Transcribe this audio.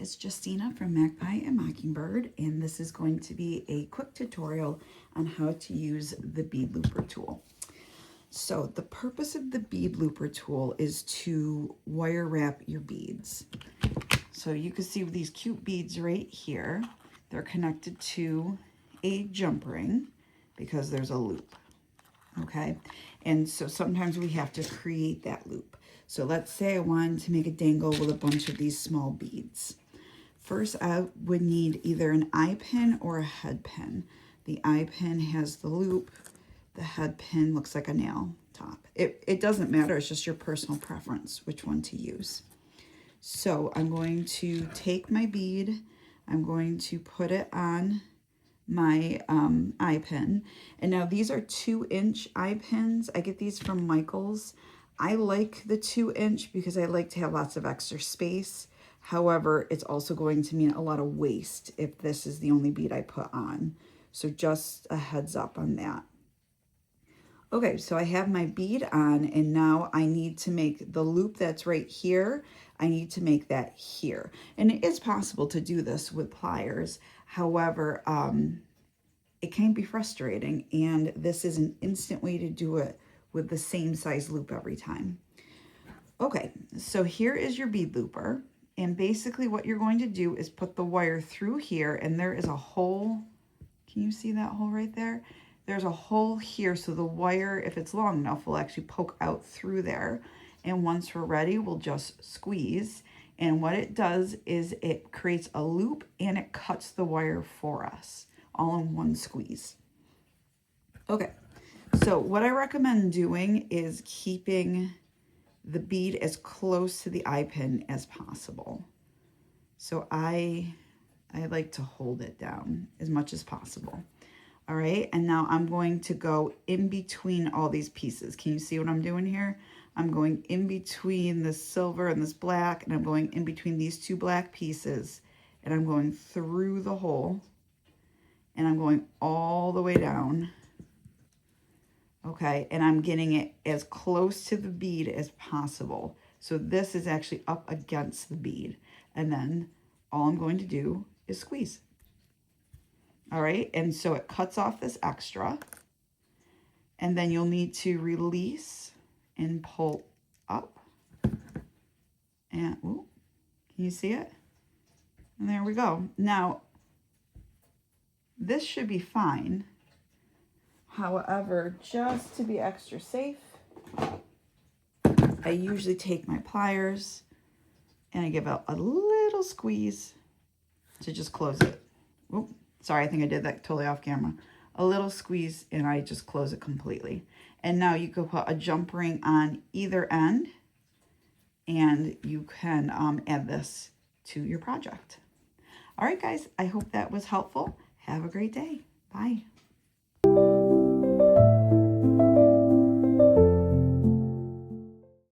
it's Justina from Magpie and Mockingbird, and this is going to be a quick tutorial on how to use the Bead Looper tool. So the purpose of the Bead Looper tool is to wire wrap your beads. So you can see these cute beads right here. They're connected to a jump ring because there's a loop, okay? And so sometimes we have to create that loop. So let's say I wanted to make a dangle with a bunch of these small beads. First, I would need either an eye pin or a head pin. The eye pin has the loop. The head pin looks like a nail top. It doesn't matter. It's just your personal preference which one to use. So I'm going to take my bead. I'm going to put it on my eye pin. And now these are 2-inch eye pins. I get these from Michael's. I like the 2-inch because I like to have lots of extra space. However, it's also going to mean a lot of waste if this is the only bead I put on. So just a heads up on that. Okay, so I have my bead on, and now I need to make the loop that's right here. I need to make that here. And it is possible to do this with pliers. However, it can be frustrating, and this is an instant way to do it with the same size loop every time. Okay, so here is your bead looper. And basically what you're going to do is put the wire through here, and there is a hole. Can you see that hole right there? There's a hole here, so the wire, if it's long enough, will actually poke out through there. And once we're ready, we'll just squeeze. And what it does is it creates a loop and it cuts the wire for us, all in one squeeze. Okay, so what I recommend doing is keeping the bead as close to the eye pin as possible. So I like to hold it down as much as possible. All right, and now I'm going to go in between all these pieces. Can you see what I'm doing here? I'm going in between this silver and this black, and I'm going in between these two black pieces, and I'm going through the hole, and I'm going all the way down. Okay, and I'm getting it as close to the bead as possible. So this is actually up against the bead. And then all I'm going to do is squeeze. All right, and so it cuts off this extra. And then you'll need to release and pull up. And, ooh, can you see it? And there we go. Now, this should be fine. However, just to be extra safe, I usually take my pliers and I give out a little squeeze to just close it. Oop, sorry, I think I did that totally off camera. A little squeeze and I just close it completely. And now you could put a jump ring on either end and you can add this to your project. All right, guys, I hope that was helpful. Have a great day. Bye.